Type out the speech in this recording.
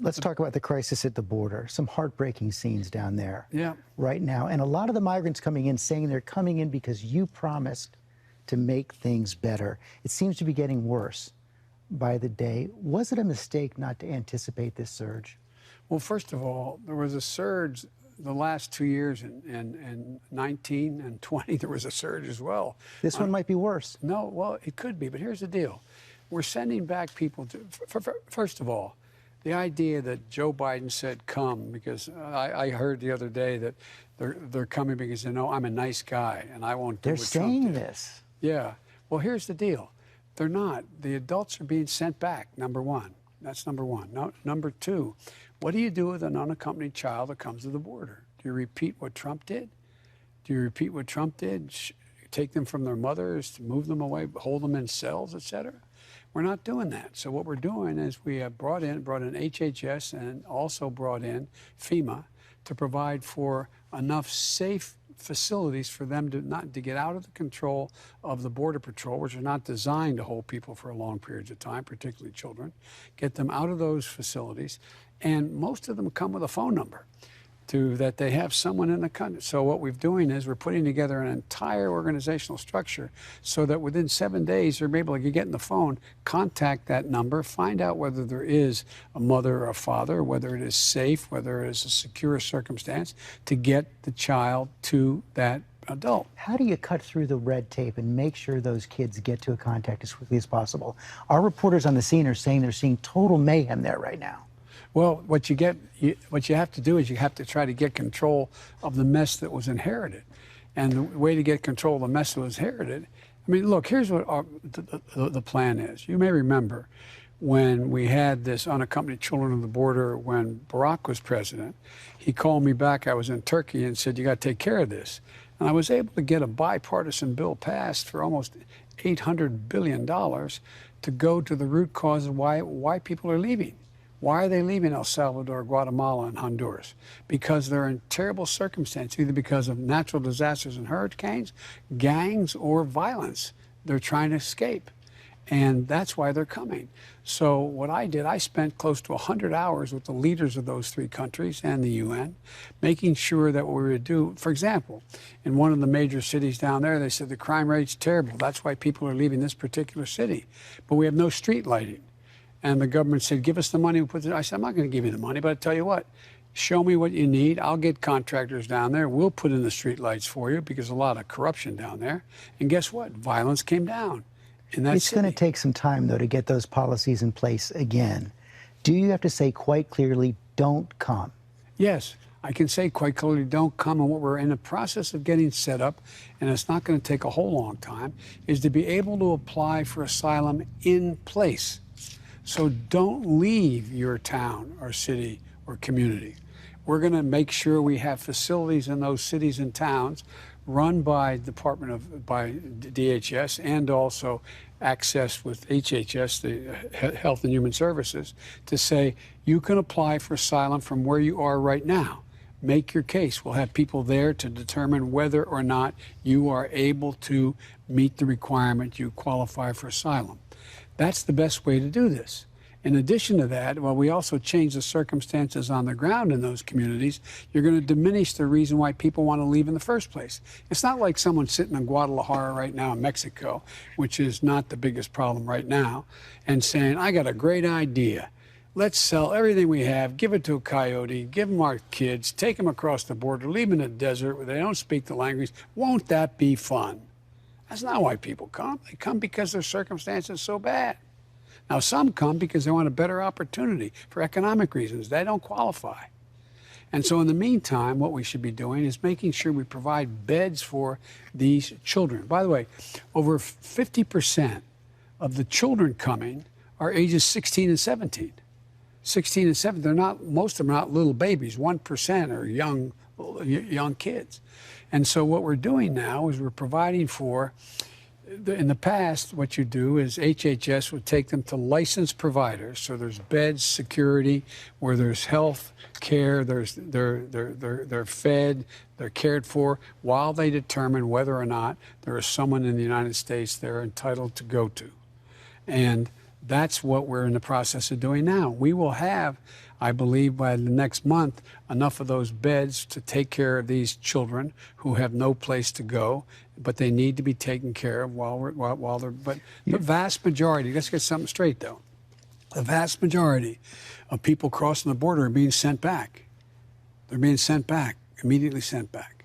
Let's talk about the crisis at the border. Some heartbreaking scenes down there Yeah. right now. And a lot of the migrants coming in saying they're coming in because you promised to make things better. It seems to be getting worse by the day. Was it a mistake not to anticipate this surge? Well, first of all, there was a surge the last 2 years in 19 and 20. There was a surge as well. This one might be worse. No, well, it could be, but here's the deal. We're sending back people to, first of all, the idea that Joe Biden said come, because I heard the other day that they're coming because they know I'm a nice guy and I won't do They're what Trump saying did. this. Yeah. Well, here's the deal. They're not. The adults are being sent back, number one. That's number one. No, number two, what do you do with an unaccompanied child that comes to the border? Do you repeat what Trump did? Do you repeat what Trump did? Take them from their mothers, move them away, hold them in cells, et cetera? We're not doing that. So what we're doing is we have brought in HHS and also brought in FEMA to provide for enough safe facilities for them to get out of the control of the Border Patrol, which are not designed to hold people for long periods of time, particularly children, get them out of those facilities. And most of them come with a phone number that they have someone in the country. So what we're doing is we're putting together an entire organizational structure so that within 7 days they're able to get in the phone, contact that number, find out whether there is a mother or a father, whether it is safe, whether it is a secure circumstance to get the child to that adult. How do you cut through the red tape and make sure those kids get to a contact as quickly as possible? Our reporters on the scene are saying they're seeing total mayhem there right now. Well, what you have to do is you have to try to get control of the mess that was inherited. And the way to get control of the mess that was inherited, I mean, look, here's what the plan is. You may remember when we had this unaccompanied children of the border when Barack was president, he called me back. I was in Turkey and said, you got to take care of this. And I was able to get a bipartisan bill passed for almost $800 billion to go to the root cause of why people are leaving. Why are they leaving El Salvador, Guatemala, and Honduras? Because they're in terrible circumstances, either because of natural disasters and hurricanes, gangs, or violence. They're trying to escape. And that's why they're coming. So what I did, I spent close to 100 hours with the leaders of those three countries and the UN, making sure that what we would do, for example, in one of the major cities down there, they said the crime rate's terrible. That's why people are leaving this particular city. But we have no street lighting. And the government said, give us the money. I said, I'm not going to give you the money, but I tell you what, show me what you need. I'll get contractors down there. We'll put in the street lights for you because there's a lot of corruption down there. And guess what? Violence came down in that It's city. going to take some time, though, to get those policies in place again. Do you have to say quite clearly, don't come? Yes, I can say quite clearly, don't come. And what we're in the process of getting set up, and it's not going to take a whole long time, is to be able to apply for asylum in place. So don't leave your town or city or community. We're going to make sure we have facilities in those cities and towns run by DHS and also accessed with HHS, the Health and Human Services, to say you can apply for asylum from where you are right now. Make your case. We'll have people there to determine whether or not you are able to meet the requirement you qualify for asylum. That's the best way to do this. In addition to that, while we also change the circumstances on the ground in those communities, you're going to diminish the reason why people want to leave in the first place. It's not like someone sitting in Guadalajara right now in Mexico, which is not the biggest problem right now, and saying, I got a great idea. Let's sell everything we have, give it to a coyote, give them our kids, take them across the border, leave them in the desert where they don't speak the language. Won't that be fun? That's not why people come. They come because their circumstances are so bad. Now, some come because they want a better opportunity for economic reasons. They don't qualify. And so in the meantime, what we should be doing is making sure we provide beds for these children. By the way, over 50% of the children coming are ages 16 and 17. 16 and 17, they're not, most of them are not little babies. 1% are young kids. And so what we're doing now is we're providing for, in the past, what you do is HHS would take them to licensed providers. So there's beds, security, where there's health care, they're fed, they're cared for, while they determine whether or not there is someone in the United States they're entitled to go to. And That's what we're in the process of doing now. We will have, I believe, by the next month, enough of those beds to take care of these children who have no place to go, but they need to be taken care of while they're. But the vast majority, let's get something straight though, the vast majority of people crossing the border are being sent back. They're being sent back, immediately sent back.